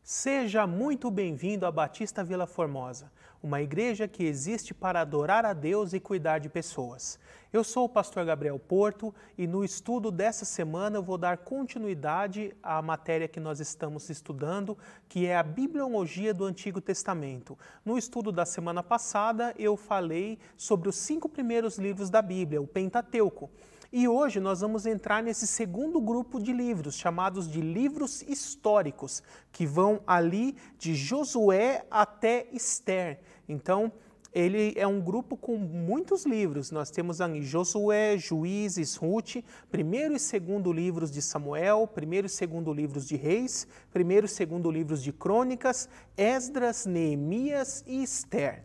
Seja muito bem-vindo à Batista Vila Formosa, uma igreja que existe para adorar a Deus e cuidar de pessoas. Eu sou o pastor Gabriel Porto e no estudo dessa semana eu vou dar continuidade à matéria que nós estamos estudando, que é a Bibliologia do Antigo Testamento. No estudo da semana passada eu falei sobre os 5 primeiros livros da Bíblia, o Pentateuco. E hoje nós vamos entrar nesse segundo grupo de livros, chamados de livros históricos, que vão ali de Josué até Esther. Então, ele é um grupo com muitos livros. Nós temos ali Josué, Juízes, Ruth, primeiro e segundo livros de Samuel, primeiro e segundo livros de Reis, primeiro e segundo livros de Crônicas, Esdras, Neemias e Esther.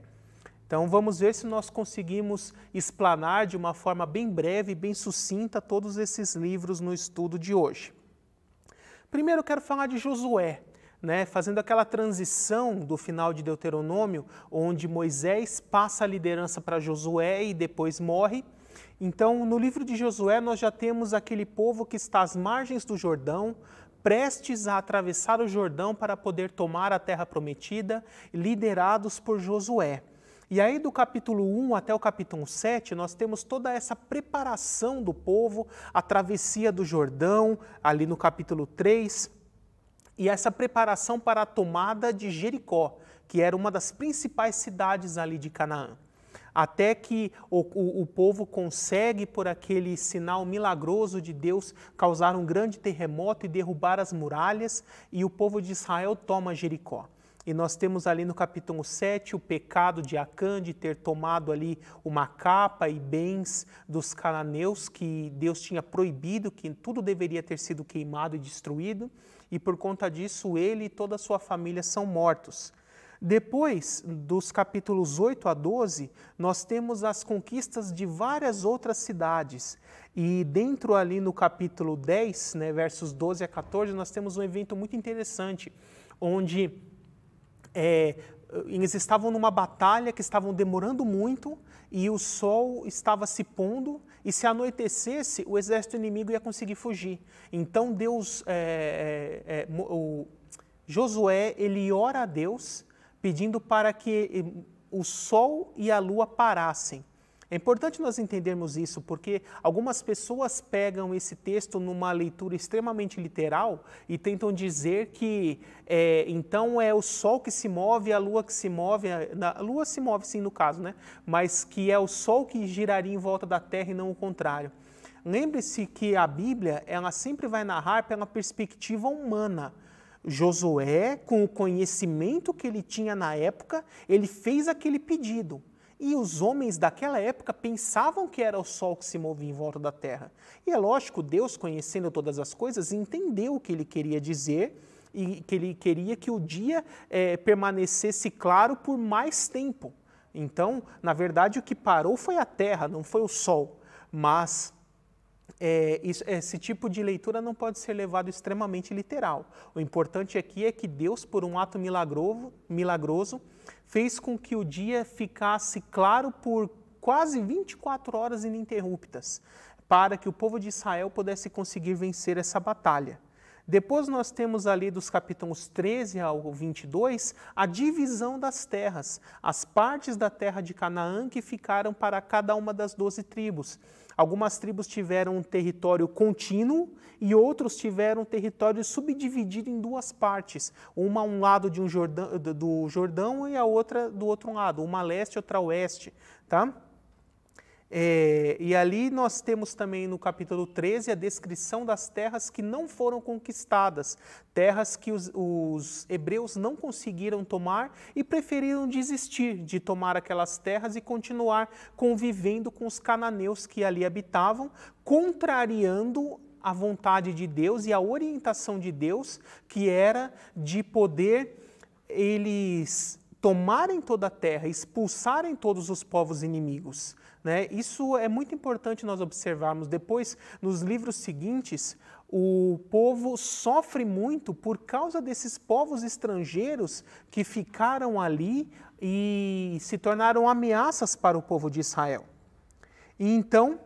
Então vamos ver se nós conseguimos explanar de uma forma bem breve e bem sucinta todos esses livros no estudo de hoje. Primeiro eu quero falar de Josué, fazendo aquela transição do final de Deuteronômio, onde Moisés passa a liderança para Josué e depois morre. Então no livro de Josué nós já temos aquele povo que está às margens do Jordão, prestes a atravessar o Jordão para poder tomar a terra prometida, liderados por Josué. E aí do capítulo 1 até o capítulo 7, nós temos toda essa preparação do povo, a travessia do Jordão, ali no capítulo 3, e essa preparação para a tomada de Jericó, que era uma das principais cidades ali de Canaã. Até que o povo consegue, por aquele sinal milagroso de Deus, causar um grande terremoto e derrubar as muralhas, e o povo de Israel toma Jericó. E nós temos ali no capítulo 7 o pecado de Acã de ter tomado ali uma capa e bens dos cananeus que Deus tinha proibido, que tudo deveria ter sido queimado e destruído, e por conta disso ele e toda a sua família são mortos. Depois dos capítulos 8 a 12, nós temos as conquistas de várias outras cidades. E dentro ali no capítulo 10, versos 12 a 14, nós temos um evento muito interessante, onde eles estavam numa batalha que estavam demorando muito e o sol estava se pondo e se anoitecesse o exército inimigo ia conseguir fugir. Então Josué ele ora a Deus pedindo para que o sol e a lua parassem. É importante nós entendermos isso, porque algumas pessoas pegam esse texto numa leitura extremamente literal e tentam dizer que então é o sol que se move, a lua que se move, a lua se move sim no caso, mas que é o sol que giraria em volta da terra e não o contrário. Lembre-se que a Bíblia ela sempre vai narrar pela perspectiva humana. Josué, com o conhecimento que ele tinha na época, ele fez aquele pedido. E os homens daquela época pensavam que era o sol que se movia em volta da terra. E é lógico, Deus, conhecendo todas as coisas, entendeu o que ele queria dizer e que ele queria que o dia permanecesse claro por mais tempo. Então, na verdade, o que parou foi a terra, não foi o sol. Mas esse tipo de leitura não pode ser levado extremamente literal. O importante aqui é que Deus, por um ato milagroso, fez com que o dia ficasse claro por quase 24 horas ininterruptas, para que o povo de Israel pudesse conseguir vencer essa batalha. Depois nós temos ali dos capítulos 13 ao 22 a divisão das terras, as partes da terra de Canaã que ficaram para cada uma das 12 tribos. Algumas tribos tiveram um território contínuo e outros tiveram um território subdividido em 2 partes. Uma a um lado do Jordão e a outra do outro lado, uma a leste e outra a oeste. Tá? E ali nós temos também no capítulo 13 a descrição das terras que não foram conquistadas, terras que os hebreus não conseguiram tomar e preferiram desistir de tomar aquelas terras e continuar convivendo com os cananeus que ali habitavam, contrariando a vontade de Deus e a orientação de Deus, que era de poder eles tomarem toda a terra, expulsarem todos os povos inimigos. Isso é muito importante nós observarmos. Depois, nos livros seguintes, o povo sofre muito por causa desses povos estrangeiros que ficaram ali e se tornaram ameaças para o povo de Israel. E então,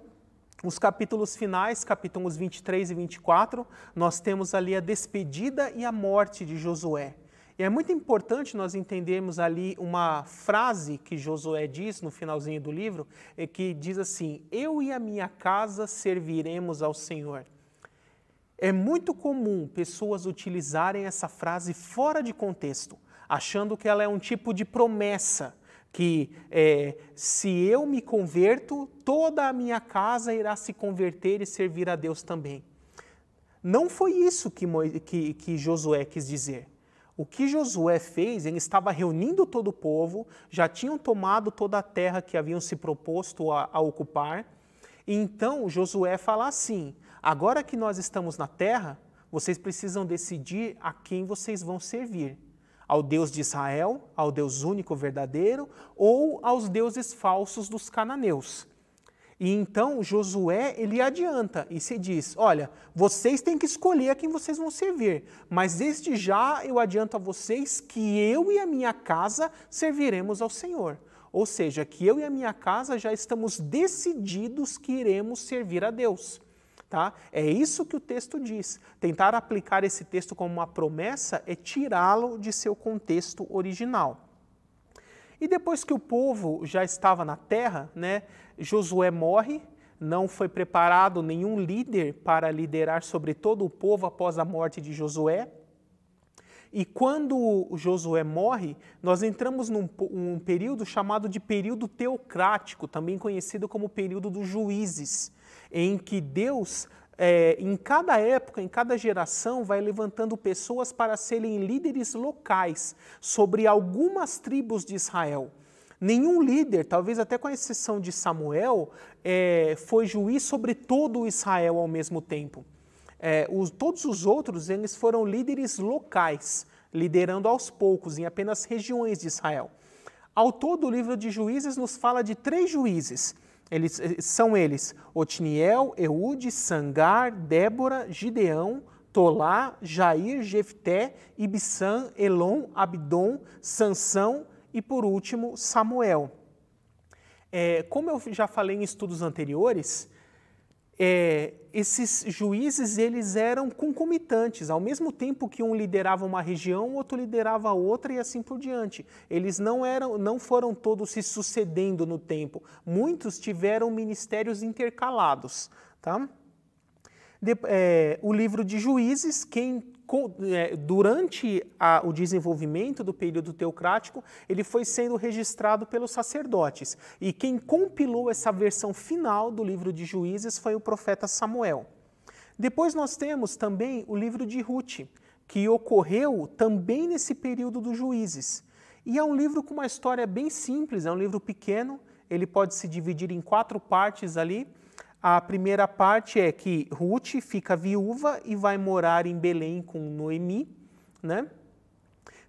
os capítulos finais, capítulos 23 e 24, nós temos ali a despedida e a morte de Josué. E é muito importante nós entendermos ali uma frase que Josué diz no finalzinho do livro, que diz assim: eu e a minha casa serviremos ao Senhor. É muito comum pessoas utilizarem essa frase fora de contexto, achando que ela é um tipo de promessa, que se eu me converto, toda a minha casa irá se converter e servir a Deus também. Não foi isso que Josué quis dizer. O que Josué fez, ele estava reunindo todo o povo, já tinham tomado toda a terra que haviam se proposto a ocupar, e então Josué fala assim: agora que nós estamos na terra, vocês precisam decidir a quem vocês vão servir. Ao Deus de Israel, ao Deus único verdadeiro, ou aos deuses falsos dos cananeus. E então Josué, ele adianta e se diz: olha, vocês têm que escolher a quem vocês vão servir, mas desde já eu adianto a vocês que eu e a minha casa serviremos ao Senhor. Ou seja, que eu e a minha casa já estamos decididos que iremos servir a Deus. Tá? É isso que o texto diz. Tentar aplicar esse texto como uma promessa é tirá-lo de seu contexto original. E depois que o povo já estava na terra, né, Josué morre, não foi preparado nenhum líder para liderar sobre todo o povo após a morte de Josué. E quando Josué morre, nós entramos num período chamado de período teocrático, também conhecido como período dos juízes, em que Deus, em cada época, em cada geração, vai levantando pessoas para serem líderes locais sobre algumas tribos de Israel. Nenhum líder, talvez até com a exceção de Samuel, foi juiz sobre todo Israel ao mesmo tempo. Todos os outros, eles foram líderes locais, liderando aos poucos, em apenas regiões de Israel. Ao todo, o livro de Juízes nos fala de 3 juízes. São eles Otniel, Eude, Sangar, Débora, Gideão, Tolá, Jair, Jefté, Ibissã, Elon, Abdom, Sansão e, por último, Samuel. Como eu já falei em estudos anteriores, esses juízes eles eram concomitantes, ao mesmo tempo que um liderava uma região, o outro liderava outra e assim por diante. Eles não foram todos se sucedendo no tempo, muitos tiveram ministérios intercalados. Tá? O livro de Juízes, durante o desenvolvimento do período teocrático, ele foi sendo registrado pelos sacerdotes. E quem compilou essa versão final do livro de Juízes foi o profeta Samuel. Depois nós temos também o livro de Ruth, que ocorreu também nesse período dos Juízes. E é um livro com uma história bem simples, é um livro pequeno, ele pode se dividir em 4 partes ali. A primeira parte é que Ruth fica viúva e vai morar em Belém com Noemi, né?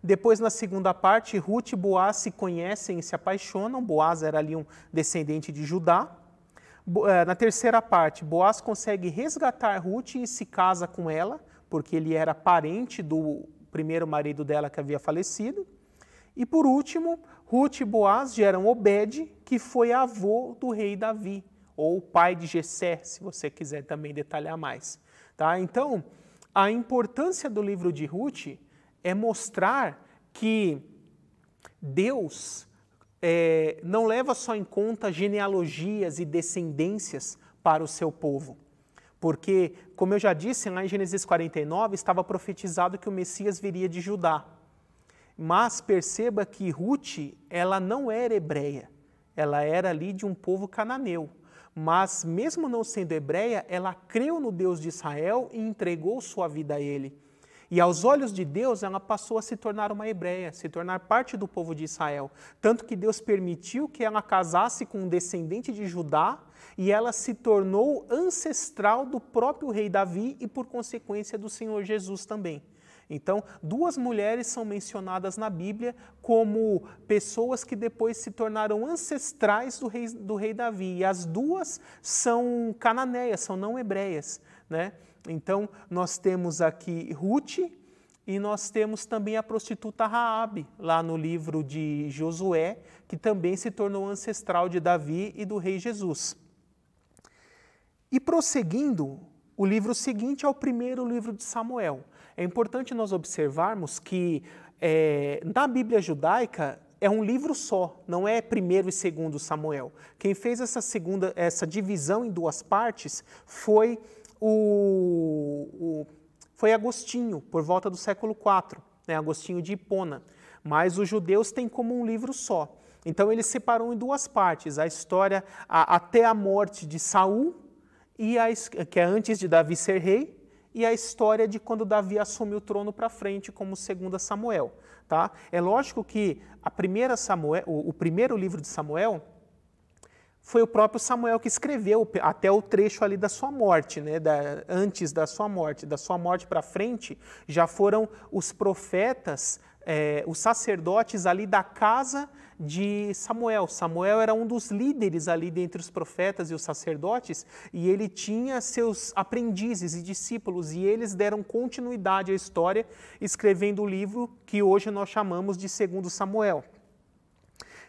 Depois, na segunda parte, Ruth e Boaz se conhecem e se apaixonam. Boaz era ali um descendente de Judá. Na terceira parte, Boaz consegue resgatar Ruth e se casa com ela, porque ele era parente do primeiro marido dela que havia falecido. E por último, Ruth e Boaz geram Obed, que foi avô do rei Davi, ou pai de Jessé, se você quiser também detalhar mais. Tá? Então, a importância do livro de Ruth é mostrar que Deus não leva só em conta genealogias e descendências para o seu povo. Porque, como eu já disse, lá em Gênesis 49, estava profetizado que o Messias viria de Judá. Mas perceba que Ruth, ela não era hebreia, ela era ali de um povo cananeu. Mas, mesmo não sendo hebreia, ela creu no Deus de Israel e entregou sua vida a ele. E aos olhos de Deus, ela passou a se tornar uma hebreia, se tornar parte do povo de Israel. Tanto que Deus permitiu que ela casasse com um descendente de Judá e ela se tornou ancestral do próprio rei Davi e, por consequência, do Senhor Jesus também. Então, 2 mulheres são mencionadas na Bíblia como pessoas que depois se tornaram ancestrais do rei Davi. E as 2 são cananeias, são não hebreias, né? Então, nós temos aqui Ruth e nós temos também a prostituta Raabe, lá no livro de Josué, que também se tornou ancestral de Davi e do rei Jesus. E prosseguindo, o livro seguinte é o primeiro livro de Samuel. é importante nós observarmos que na Bíblia judaica é um livro só, não é 1º e 2º Samuel. Quem fez essa divisão em duas partes foi foi Agostinho, por volta do século IV, né, Agostinho de Hipona. Mas os judeus têm como um livro só. Então ele separou em duas partes, a história até a morte de Saul, que é antes de Davi ser rei, e a história de quando Davi assumiu o trono para frente como 2º Samuel. Tá? É lógico que o primeiro livro de Samuel foi o próprio Samuel que escreveu até o trecho ali da sua morte, né? Antes da sua morte para frente, já foram os profetas, os sacerdotes ali da casa de Samuel. Samuel era um dos líderes ali dentre os profetas e os sacerdotes, e ele tinha seus aprendizes e discípulos, e eles deram continuidade à história, escrevendo o livro que hoje nós chamamos de 2º Samuel.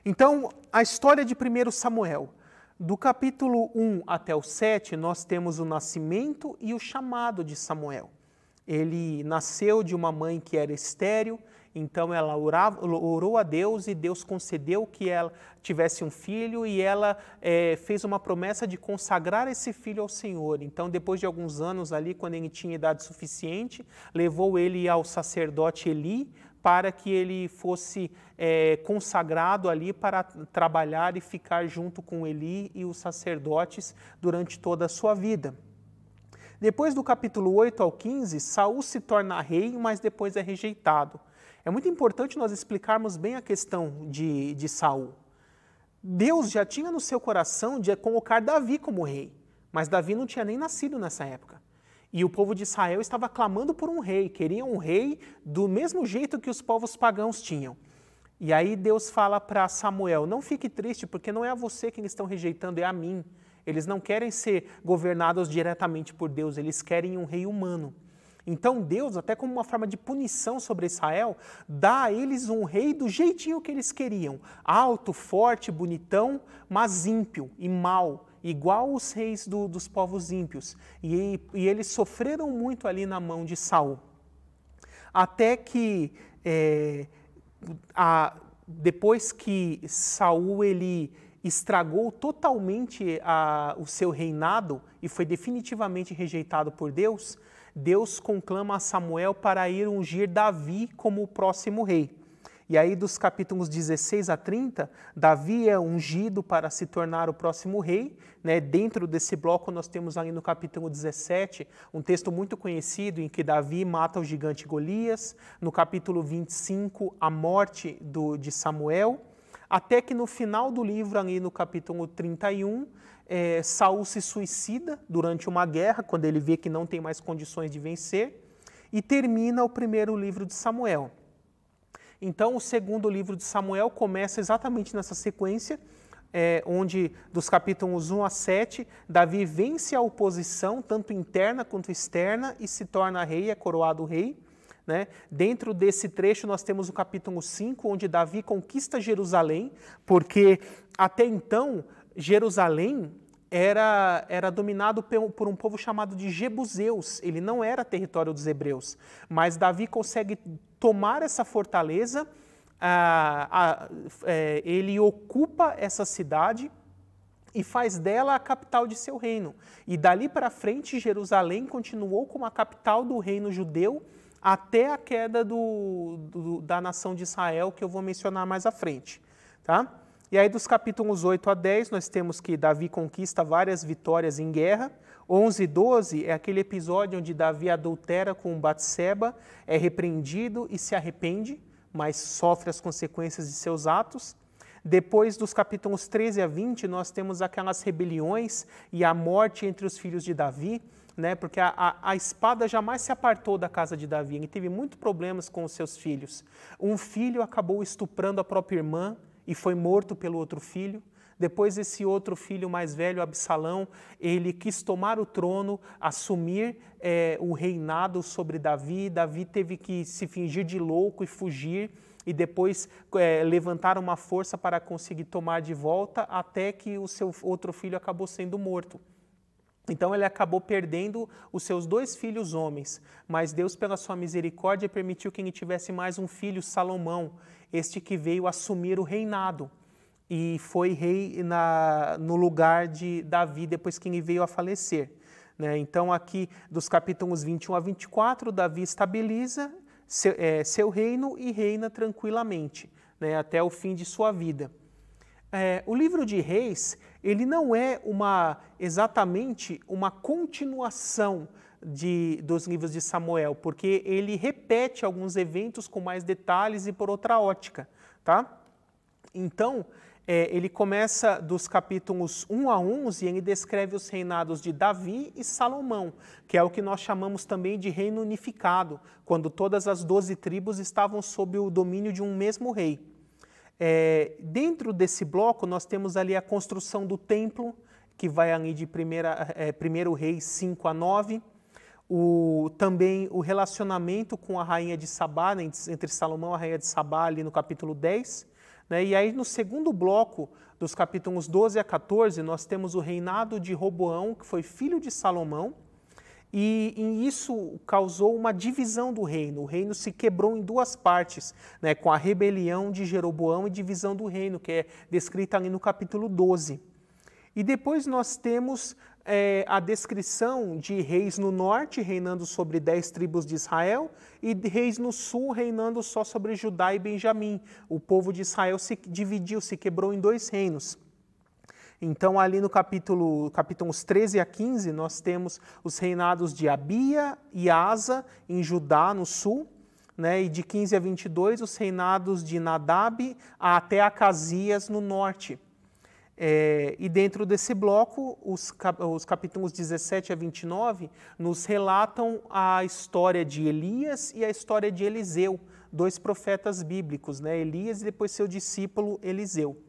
Então, a história de 1º Samuel. Do capítulo 1 até o 7, nós temos o nascimento e o chamado de Samuel. Ele nasceu de uma mãe que era estéril, então ela orou a Deus e Deus concedeu que ela tivesse um filho, e ela fez uma promessa de consagrar esse filho ao Senhor. Então, depois de alguns anos ali, quando ele tinha idade suficiente, levou ele ao sacerdote Eli, para que ele fosse consagrado ali para trabalhar e ficar junto com Eli e os sacerdotes durante toda a sua vida. Depois do capítulo 8 ao 15, Saul se torna rei, mas depois é rejeitado. É muito importante nós explicarmos bem a questão de Saul. Deus já tinha no seu coração de colocar Davi como rei, mas Davi não tinha nem nascido nessa época. E o povo de Israel estava clamando por um rei, queria um rei do mesmo jeito que os povos pagãos tinham. E aí Deus fala para Samuel, não fique triste, porque não é a você que eles estão rejeitando, é a mim. Eles não querem ser governados diretamente por Deus, eles querem um rei humano. Então Deus, até como uma forma de punição sobre Israel, dá a eles um rei do jeitinho que eles queriam. Alto, forte, bonitão, mas ímpio e mau, igual os reis dos povos ímpios. E eles sofreram muito ali na mão de Saul. Até que, depois que Saul ele estragou totalmente o seu reinado e foi definitivamente rejeitado por Deus, Deus conclama a Samuel para ir ungir Davi como o próximo rei. E aí, dos capítulos 16 a 30, Davi é ungido para se tornar o próximo rei. Né? Dentro desse bloco, nós temos ali no capítulo 17, um texto muito conhecido em que Davi mata o gigante Golias. No capítulo 25, a morte de Samuel. Até que no final do livro, ali no capítulo 31, Saul se suicida durante uma guerra, quando ele vê que não tem mais condições de vencer, e termina o primeiro livro de Samuel. Então, o segundo livro de Samuel começa exatamente nessa sequência, onde dos capítulos 1 a 7, Davi vence a oposição, tanto interna quanto externa, e se torna rei, é coroado rei. Né? Dentro desse trecho nós temos o capítulo 5, onde Davi conquista Jerusalém, porque até então Jerusalém era dominado por um povo chamado de Jebuseus, ele não era território dos hebreus, mas Davi consegue tomar essa fortaleza, ele ocupa essa cidade e faz dela a capital de seu reino. E dali para frente Jerusalém continuou como a capital do reino judeu, até a queda da nação de Israel, que eu vou mencionar mais à frente. Tá? E aí dos capítulos 8 a 10, nós temos que Davi conquista várias vitórias em guerra. 11 e 12 é aquele episódio onde Davi adultera com Batseba, é repreendido e se arrepende, mas sofre as consequências de seus atos. Depois dos capítulos 13 a 20, nós temos aquelas rebeliões e a morte entre os filhos de Davi, né? Porque a espada jamais se apartou da casa de Davi, ele teve muitos problemas com os seus filhos. Um filho acabou estuprando a própria irmã e foi morto pelo outro filho. Depois esse outro filho mais velho, Absalão, ele quis tomar o trono, assumir o reinado sobre Davi. Davi teve que se fingir de louco e fugir, e depois levantar uma força para conseguir tomar de volta, até que o seu outro filho acabou sendo morto. Então ele acabou perdendo os seus 2 filhos homens, mas Deus, pela sua misericórdia, permitiu que ele tivesse mais um filho, Salomão, este que veio assumir o reinado e foi rei no lugar de Davi depois que ele veio a falecer. Então aqui dos capítulos 21 a 24, Davi estabiliza seu reino e reina tranquilamente, até o fim de sua vida. O livro de Reis, ele não é exatamente uma continuação dos livros de Samuel, porque ele repete alguns eventos com mais detalhes e por outra ótica, tá? Então, ele começa dos capítulos 1 a 11 e ele descreve os reinados de Davi e Salomão, que é o que nós chamamos também de reino unificado, quando todas as 12 tribos estavam sob o domínio de um mesmo rei. Dentro desse bloco, nós temos ali a construção do templo, que vai ali de 1 Reis 5 a 9, também o relacionamento com a rainha de Sabá, entre Salomão e a rainha de Sabá, ali no capítulo 10. E aí, no segundo bloco, dos capítulos 12 a 14, nós temos o reinado de Roboão, que foi filho de Salomão, e isso causou uma divisão do reino. O reino se quebrou em 2 partes, com a rebelião de Jeroboão e divisão do reino, que é descrita ali no capítulo 12. E depois nós temos a descrição de reis no norte, reinando sobre 10 tribos de Israel, e reis no sul, reinando só sobre Judá e Benjamim. O povo de Israel se dividiu, se quebrou em 2 reinos. Então, ali no capítulos 13 a 15, nós temos os reinados de Abia e Asa, em Judá, no sul, e de 15 a 22, os reinados de Nadab até Acasias, no norte. E dentro desse bloco, os capítulos 17 a 29 nos relatam a história de Elias e a história de Eliseu, 2 profetas bíblicos, Elias e depois seu discípulo Eliseu.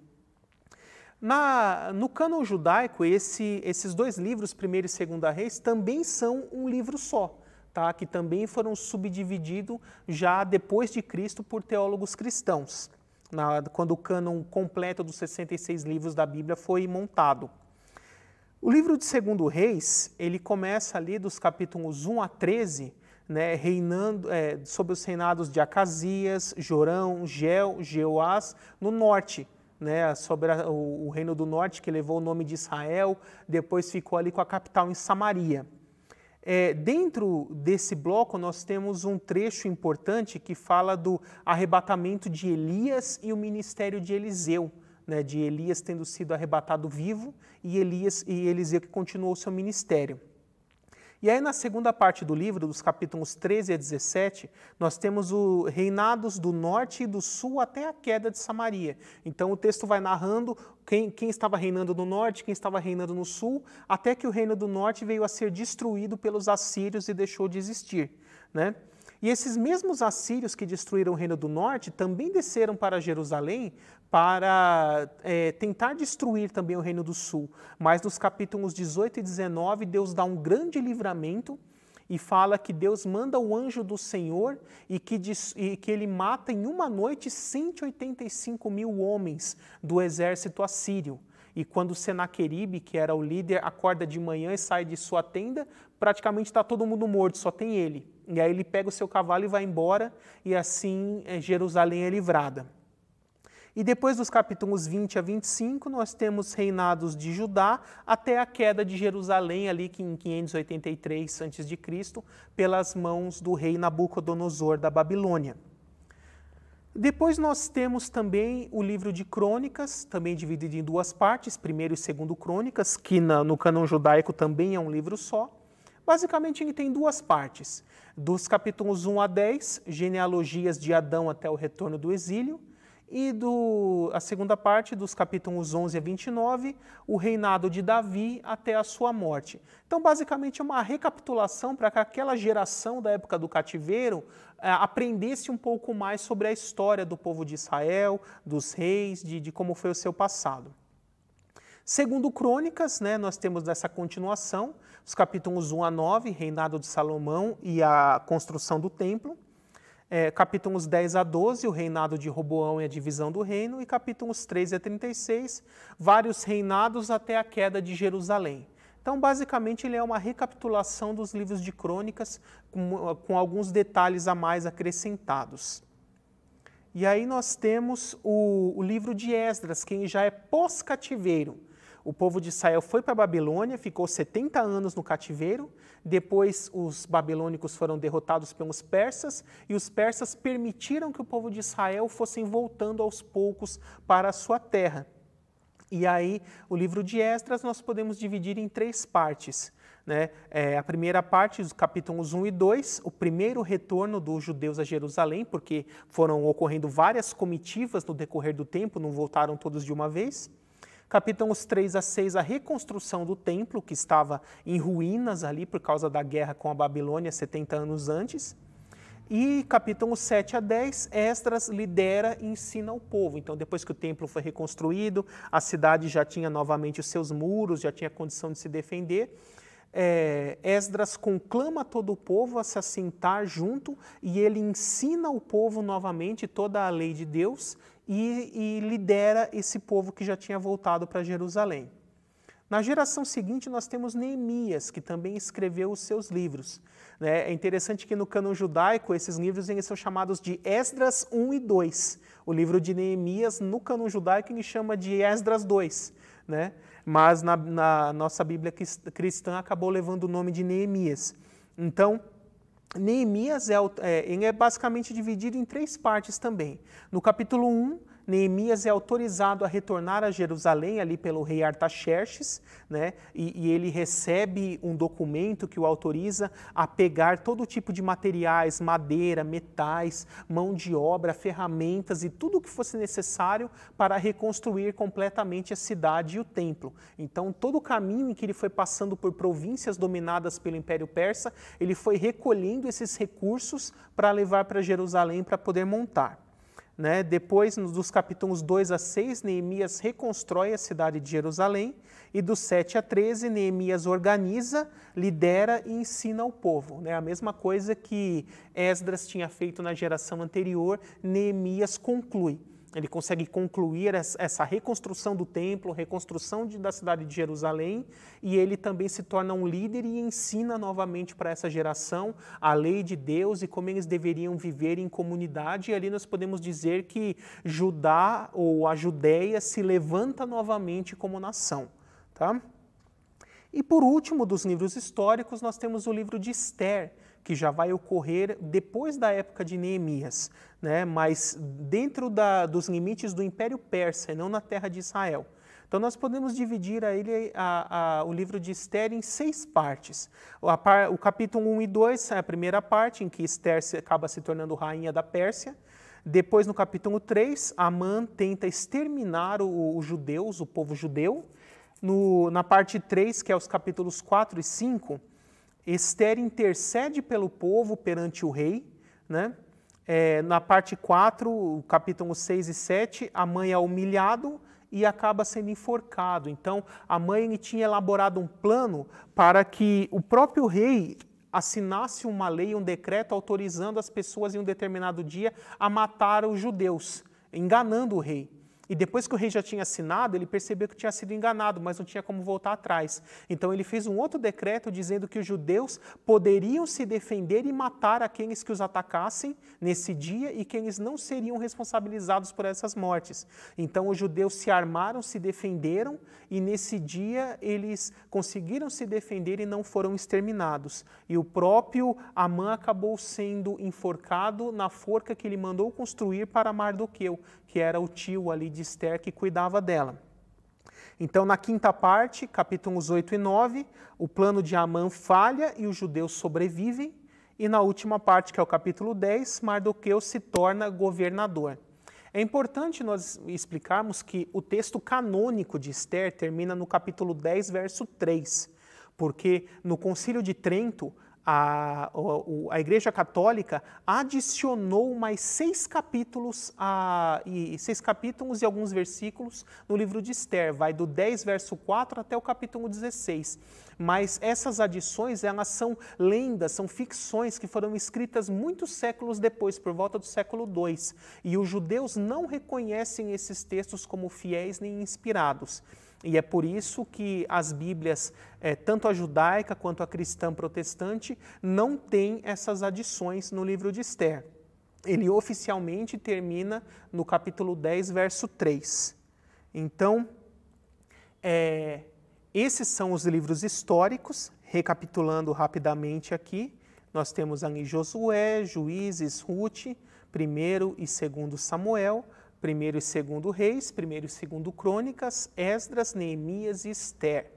No cânon judaico, esses 2 livros, 1º e 2º Reis, também são um livro só, tá? Que também foram subdivididos já depois de Cristo por teólogos cristãos, quando o cânon completo dos 66 livros da Bíblia foi montado. O livro de 2º Reis, ele começa ali dos capítulos 1 a 13, reinando sobre os reinados de Acasias, Jorão, Jeoás, no norte, sobre o reino do norte, que levou o nome de Israel, depois ficou ali com a capital em Samaria. Dentro desse bloco, nós temos um trecho importante que fala do arrebatamento de Elias e o ministério de Eliseu, de Elias tendo sido arrebatado vivo e Eliseu que continuou o seu ministério. E aí, na segunda parte do livro, dos capítulos 13 a 17, nós temos os reinados do norte e do sul até a queda de Samaria. Então, o texto vai narrando quem estava reinando no norte, quem estava reinando no sul, até que o reino do norte veio a ser destruído pelos assírios e deixou de existir, E esses mesmos assírios que destruíram o reino do norte também desceram para Jerusalém para tentar destruir também o reino do sul. Mas nos capítulos 18 e 19, Deus dá um grande livramento e fala que Deus manda o anjo do Senhor e que ele mata em uma noite 185 mil homens do exército assírio. E quando Senaqueribe, que era o líder, acorda de manhã e sai de sua tenda, praticamente está todo mundo morto, só tem ele. E aí ele pega o seu cavalo e vai embora, e assim Jerusalém é livrada. E depois dos capítulos 20 a 25, nós temos reinados de Judá até a queda de Jerusalém, ali em 583 a.C., pelas mãos do rei Nabucodonosor da Babilônia. Depois nós temos também o livro de Crônicas, também dividido em 2 partes, 1º e 2º Crônicas, que no cânon judaico também é um livro só. Basicamente ele tem 2 partes, dos capítulos 1 a 10, genealogias de Adão até o retorno do exílio, e a segunda parte, dos capítulos 11 a 29, o reinado de Davi até a sua morte. Então, basicamente, é uma recapitulação para que aquela geração da época do cativeiro aprendesse um pouco mais sobre a história do povo de Israel, dos reis, de como foi o seu passado. Segundo Crônicas, nós temos dessa continuação, os capítulos 1 a 9, reinado de Salomão e a construção do templo. Capítulos 10 a 12, o reinado de Roboão e a divisão do reino, e capítulos 13 a 36, vários reinados até a queda de Jerusalém. Então, basicamente, ele é uma recapitulação dos livros de crônicas com alguns detalhes a mais acrescentados. E aí nós temos o livro de Esdras, que já é pós-cativeiro. O povo de Israel foi para a Babilônia, ficou 70 anos no cativeiro, depois os babilônicos foram derrotados pelos persas, e os persas permitiram que o povo de Israel fossem voltando aos poucos para a sua terra. E aí, o livro de Esdras nós podemos dividir em 3 partes. Né? A primeira parte, os capítulos 1 e 2, o primeiro retorno dos judeus a Jerusalém, porque foram ocorrendo várias comitivas no decorrer do tempo, não voltaram todos de uma vez. Capítulos 3 a 6, a reconstrução do templo, que estava em ruínas ali por causa da guerra com a Babilônia 70 anos antes. E capítulos 7 a 10, Esdras lidera e ensina o povo. Então, depois que o templo foi reconstruído, a cidade já tinha novamente os seus muros, já tinha condição de se defender. Esdras conclama todo o povo a se assentar junto e ele ensina o povo novamente toda a lei de Deus e lidera esse povo que já tinha voltado para Jerusalém. Na geração seguinte, nós temos Neemias, que também escreveu os seus livros. É interessante que no cânon judaico, esses livros eles são chamados de Esdras 1 e 2. O livro de Neemias, no cânon judaico, ele chama de Esdras 2. Né? Mas na nossa Bíblia cristã acabou levando o nome de Neemias. Então, Neemias ele é basicamente dividido em 3 partes também. No capítulo 1, Neemias é autorizado a retornar a Jerusalém ali pelo rei Artaxerxes, né? E ele recebe um documento que o autoriza a pegar todo tipo de materiais, madeira, metais, mão de obra, ferramentas e tudo o que fosse necessário para reconstruir completamente a cidade e o templo. Então, todo o caminho em que ele foi passando por províncias dominadas pelo Império Persa, ele foi recolhendo esses recursos para levar para Jerusalém para poder montar. Né? Depois, dos capítulos 2 a 6, Neemias reconstrói a cidade de Jerusalém e dos 7 a 13, Neemias organiza, lidera e ensina o povo. Né? A mesma coisa que Esdras tinha feito na geração anterior, Neemias conclui. Ele consegue concluir essa reconstrução do templo, reconstrução da cidade de Jerusalém, e ele também se torna um líder e ensina novamente para essa geração a lei de Deus e como eles deveriam viver em comunidade. E ali nós podemos dizer que Judá ou a Judéia se levanta novamente como nação. Tá? E por último, dos livros históricos, nós temos o livro de Ester, que já vai ocorrer depois da época de Neemias, né? Mas dentro dos limites do Império Persa e não na terra de Israel. Então nós podemos dividir o livro de Ester em 6 partes. O capítulo 1 e 2 é a primeira parte, em que Ester acaba se tornando rainha da Pérsia. Depois, no capítulo 3, Amã tenta exterminar os judeus, o povo judeu. Na parte 3, que é os capítulos 4 e 5, Ester intercede pelo povo perante o rei. Né? Na parte 4, o capítulo 6 e 7, Amã é humilhado e acaba sendo enforcado. Então, Amã tinha elaborado um plano para que o próprio rei assinasse uma lei, um decreto autorizando as pessoas em um determinado dia a matar os judeus, enganando o rei. E depois que o rei já tinha assinado, ele percebeu que tinha sido enganado, mas não tinha como voltar atrás. Então ele fez um outro decreto dizendo que os judeus poderiam se defender e matar aqueles que os atacassem nesse dia e que eles não seriam responsabilizados por essas mortes. Então os judeus se armaram, se defenderam e nesse dia eles conseguiram se defender e não foram exterminados. E o próprio Amã acabou sendo enforcado na forca que ele mandou construir para Mardoqueu, que era o tio ali de Ester que cuidava dela. Então, na quinta parte, capítulos 8 e 9, o plano de Amã falha e os judeus sobrevivem. E na última parte, que é o capítulo 10, Mardoqueu se torna governador. É importante nós explicarmos que o texto canônico de Ester termina no capítulo 10, verso 3, porque no Concílio de Trento, a Igreja Católica adicionou mais 6 capítulos e alguns versículos no livro de Ester. Vai do 10, verso 4 até o capítulo 16. Mas essas adições, elas são lendas, são ficções que foram escritas muitos séculos depois, por volta do século II. E os judeus não reconhecem esses textos como fiéis nem inspirados. E é por isso que as Bíblias, tanto a judaica quanto a cristã protestante, não têm essas adições no livro de Esther. Ele oficialmente termina no capítulo 10, verso 3. Então, esses são os livros históricos. Recapitulando rapidamente aqui, nós temos ali Josué, Juízes, Ruth, 1º e 2º Samuel, 1º e 2º Reis, 1º e 2º Crônicas, Esdras, Neemias e Esther.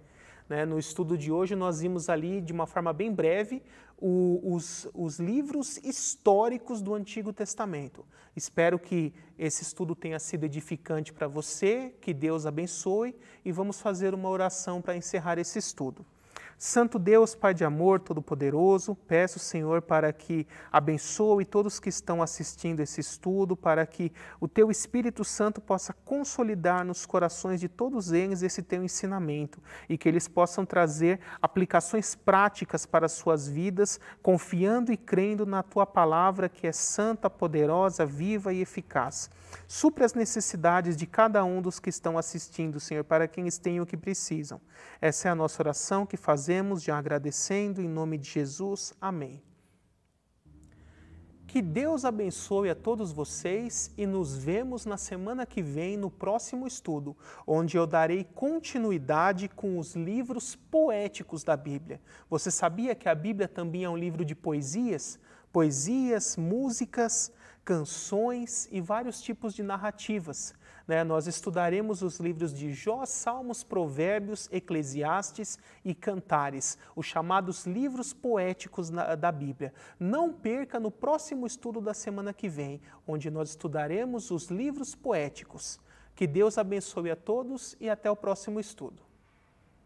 No estudo de hoje nós vimos ali, de uma forma bem breve, os livros históricos do Antigo Testamento. Espero que esse estudo tenha sido edificante para você, que Deus abençoe, e vamos fazer uma oração para encerrar esse estudo. Santo Deus, Pai de amor, todo-poderoso, peço, Senhor, para que abençoe todos que estão assistindo esse estudo, para que o Teu Espírito Santo possa consolidar nos corações de todos eles esse Teu ensinamento e que eles possam trazer aplicações práticas para as suas vidas, confiando e crendo na Tua palavra que é santa, poderosa, viva e eficaz. Supre as necessidades de cada um dos que estão assistindo, Senhor, para que eles tenham o que precisam. Essa é a nossa oração que fazemos, já agradecendo, em nome de Jesus. Amém. Que Deus abençoe a todos vocês e nos vemos na semana que vem no próximo estudo, onde eu darei continuidade com os livros poéticos da Bíblia. Você sabia que a Bíblia também é um livro de poesias? Poesias, músicas, canções e vários tipos de narrativas. Nós estudaremos os livros de Jó, Salmos, Provérbios, Eclesiastes e Cantares, os chamados livros poéticos da Bíblia. Não perca no próximo estudo da semana que vem, onde nós estudaremos os livros poéticos. Que Deus abençoe a todos e até o próximo estudo.